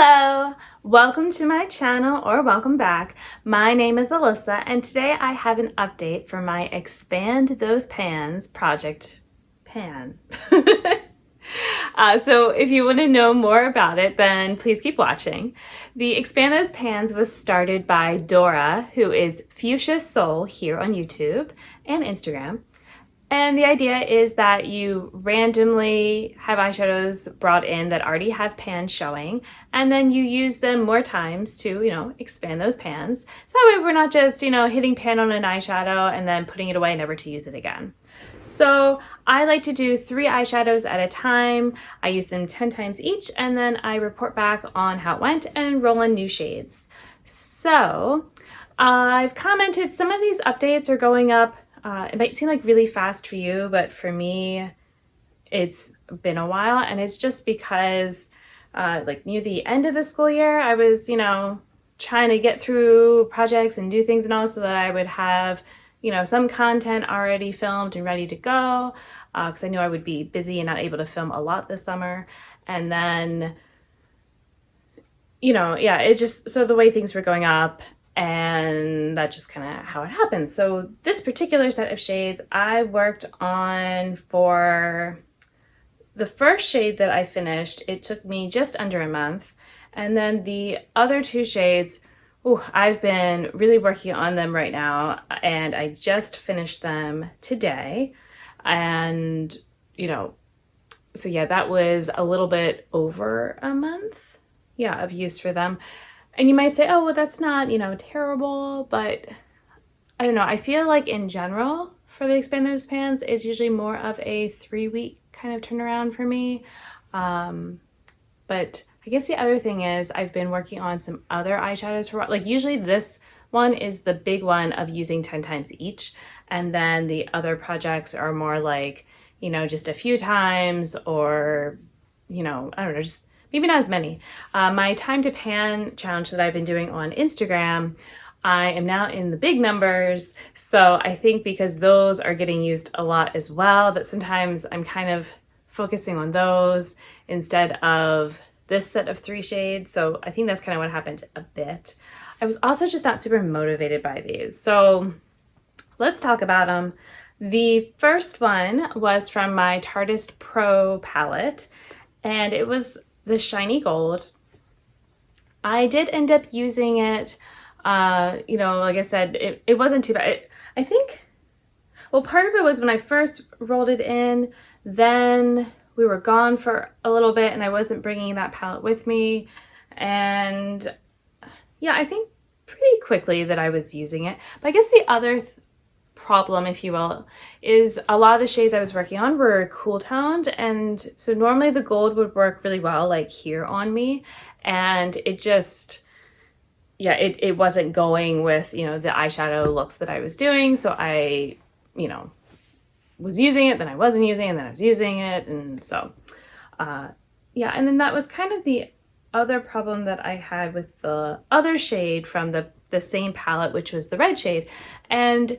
Hello! Welcome to my channel, or welcome back. My name is Alyssa, and today I have an update for my Expand Those Pans project pan. So if you want to know more about it, then please keep watching. The Expand Those Pans was started by Dora, who is Fuchsia Soul here on YouTube and Instagram. And the idea is that you randomly have eyeshadows brought in that already have pans showing, and then you use them more times to, expand those pans. So that way we're not just, hitting pan on an eyeshadow and then putting it away never to use it again. So I like to do 3 eyeshadows at a time. I use them 10 times each, and then I report back on how it went and roll in new shades. So I've commented some of these updates are going up. It might seem like really fast for you, but for me, it's been a while, and it's just because like near the end of the school year, I was, trying to get through projects and do things and all so that I would have, some content already filmed and ready to go, because I knew I would be busy and not able to film a lot this summer. And then, it's just so the way things were going up, and that's just kind of how it happened. So this particular set of shades I worked on for the first shade that I finished. It took me just under a month. And then the other 2 shades, I've been really working on them right now, and I just finished them today. And, so yeah, that was a little bit over a month, of use for them. And you might say, oh, well, that's not, terrible, but I don't know. I feel like in general for the Expand Those Pans, it's usually more of a 3-week kind of turnaround for me. But I guess the other thing is I've been working on some other eyeshadows for, like, usually this one is the big one of using 10 times each. And then the other projects are more like, just a few times, or, I don't know, just maybe not as many. My time to pan challenge that I've been doing on Instagram, I am now in the big numbers. So I think because those are getting used a lot as well, that sometimes I'm kind of focusing on those instead of this set of 3 shades. So I think that's kind of what happened a bit. I was also just not super motivated by these. So let's talk about them. The first one was from my Tartist Pro palette, and it was the shiny gold. I did end up using it, like I said, it wasn't too bad. I think, part of it was when I first rolled it in, then we were gone for a little bit and I wasn't bringing that palette with me. And I think pretty quickly that I was using it. But I guess the other problem, if you will, is a lot of the shades I was working on were cool toned, and so normally the gold would work really well like here on me, and it just it wasn't going with the eyeshadow looks that I was doing. So I was using it, then I wasn't using it, and then I was using it, and so and then that was kind of the other problem that I had with the other shade from the same palette, which was the red shade. And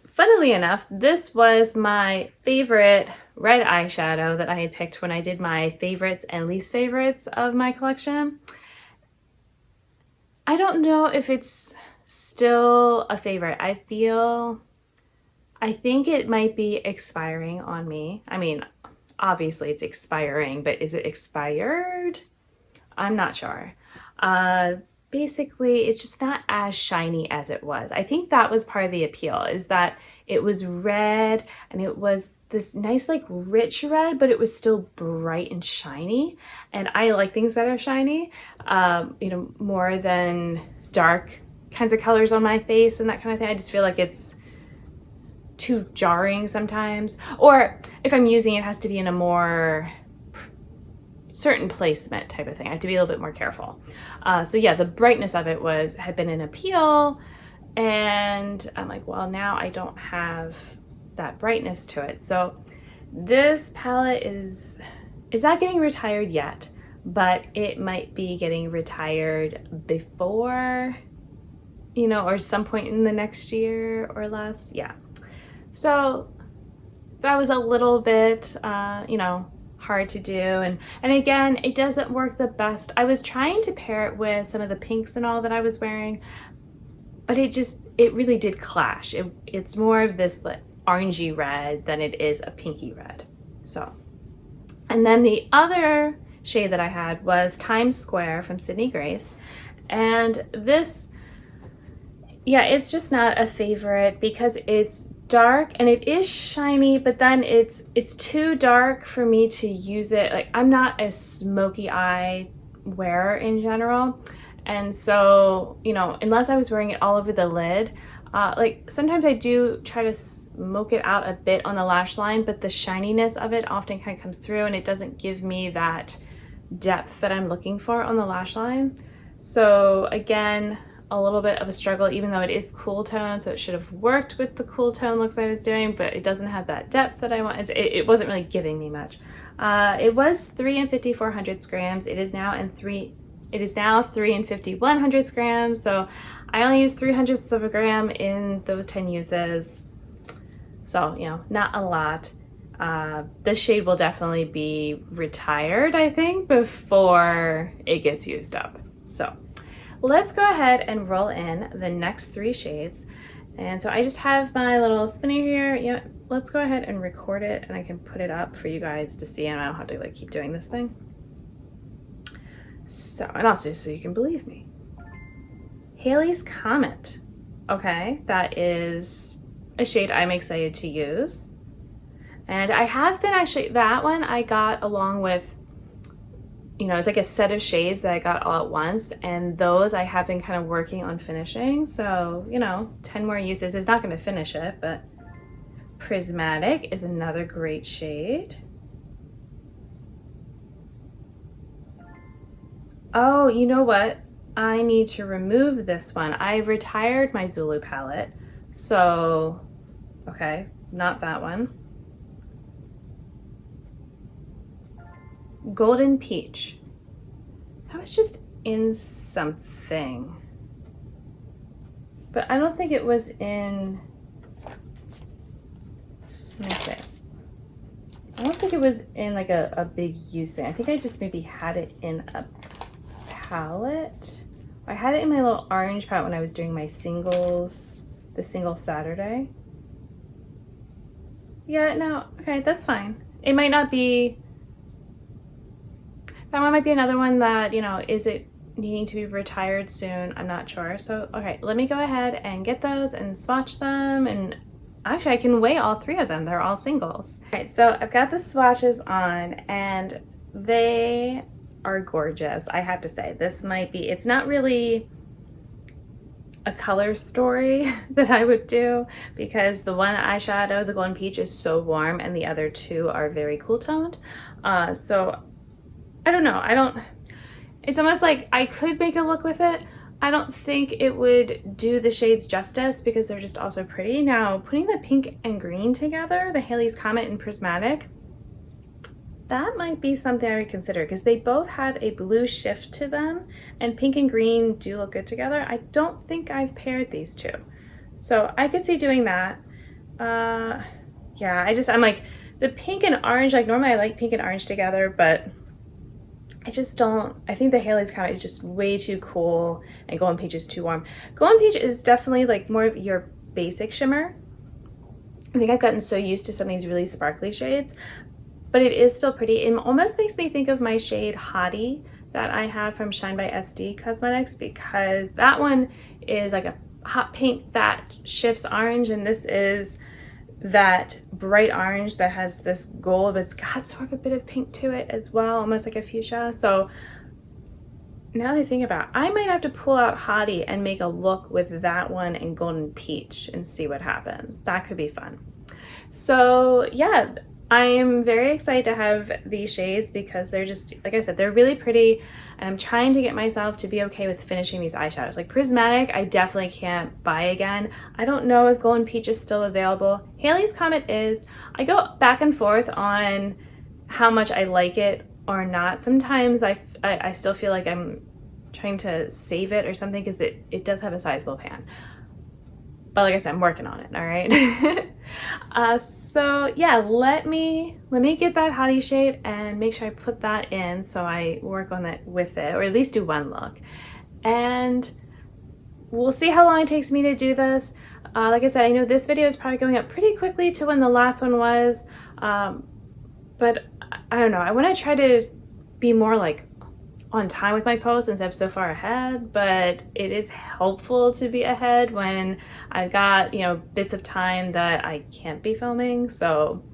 funnily enough, this was my favorite red eyeshadow that I had picked when I did my favorites and least favorites of my collection. I don't know if it's still a favorite. I think it might be expiring on me. I mean, obviously it's expiring, but is it expired? I'm not sure. Basically, it's just not as shiny as it was. I think that was part of the appeal, is that it was red and it was this nice, like, rich red, but it was still bright and shiny. And I like things that are shiny, more than dark kinds of colors on my face and that kind of thing. I just feel like it's too jarring sometimes. Or if I'm using it, it has to be in a more certain placement type of thing. I have to be a little bit more careful. The brightness of it had been an appeal, and I'm like, well, now I don't have that brightness to it. So this palette is not getting retired yet, but it might be getting retired before, or some point in the next year or less. So that was a little bit, hard to do. And again, it doesn't work the best. I was trying to pair it with some of the pinks and all that I was wearing, but it really did clash. It's more of this like orangey red than it is a pinky red. So, and then the other shade that I had was Times Square from Sydney Grace. And this, yeah, it's just not a favorite because it's dark and it is shiny, but then it's too dark for me to use it. Like, I'm not a smoky eye wearer in general. And so, you know, unless I was wearing it all over the lid, like sometimes I do try to smoke it out a bit on the lash line, but the shininess of it often kind of comes through and it doesn't give me that depth that I'm looking for on the lash line. So again, a little bit of a struggle, even though it is cool tone, so it should have worked with the cool tone looks I was doing, but it doesn't have that depth that I want. It wasn't really giving me much. It was 3 and 5400 grams. It is now 3 and 5100 grams. So I only use 300ths of a gram in those 10 uses. So, you know, not a lot. This shade will definitely be retired, I think, before it gets used up. So let's go ahead and roll in the next 3 shades. And so I just have my little spinner here. Yeah, let's go ahead and record it and I can put it up for you guys to see and I don't have to like keep doing this thing. So, and also so you can believe me. Halley's Comet. Okay, that is a shade I'm excited to use. And I have been actually, that one I got along with, you know, it's like a set of shades that I got all at once, and those I have been kind of working on finishing. So, you know, 10 more uses is not going to finish it, but Prismatic is another great shade. Oh, you know what? I need to remove this one. I retired my Zulu palette. So, okay, not that one. Golden Peach. That was just in something. But I don't think it was in, let me see. I don't think it was in like a big use thing. I think I just maybe had it in a palette. I had it in my little orange palette when I was doing my singles, the single Saturday. Yeah, no, okay, that's fine. It might not be, that one might be another one that, you know, is it needing to be retired soon? I'm not sure. So, okay, let me go ahead and get those and swatch them. And actually, I can weigh all 3 of them. They're all singles. All right, so I've got the swatches on and they are gorgeous. I have to say, this might be, it's not really a color story that I would do because the one eyeshadow, the Golden Peach, is so warm and the other 2 are very cool toned. So I don't know. It's almost like I could make a look with it. I don't think it would do the shades justice because they're just also pretty. Now, putting the pink and green together, the Halley's Comet and Prismatic, that might be something I would consider because they both have a blue shift to them and pink and green do look good together. I don't think I've paired these 2. So I could see doing that. Yeah, I'm like, the pink and orange, like normally I like pink and orange together, but I just don't, I think the Halley's Comet is just way too cool and Golden Peach is too warm. Golden Peach is definitely like more of your basic shimmer. I think I've gotten so used to some of these really sparkly shades, but it is still pretty. It almost makes me think of my shade Hottie that I have from Shine by SD Cosmetics because that one is like a hot pink that shifts orange and this is that bright orange that has this gold, but it's got sort of a bit of pink to it as well, almost like a fuchsia. So now that I think about it, I might have to pull out Hottie and make a look with that one and Golden Peach and see what happens. That could be fun. So yeah, I am very excited to have these shades because they're just, like I said, they're really pretty and I'm trying to get myself to be okay with finishing these eyeshadows. Like Prismatic, I definitely can't buy again. I don't know if Golden Peach is still available. Halley's Comet is. I go back and forth on how much I like it or not. Sometimes I still feel like I'm trying to save it or something because it does have a sizable pan. But like I said, I'm working on it, all right? So yeah, let me get that hottie shade and make sure I put that in so I work on that with it, or at least do one look. And we'll see how long it takes me to do this. Like I said, I know this video is probably going up pretty quickly to when the last one was, but I don't know. I want to try to be more like on time with my posts instead of so far ahead, but it is helpful to be ahead when I've got, you know, bits of time that I can't be filming. So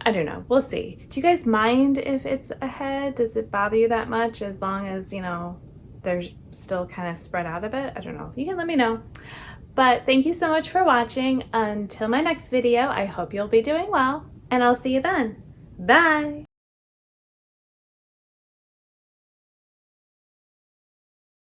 I don't know, we'll see. Do you guys mind if it's ahead? Does it bother you that much as long as, you know, they're still kind of spread out a bit? I don't know, you can let me know. But thank you so much for watching. Until my next video, I hope you'll be doing well, and I'll see you then. Bye!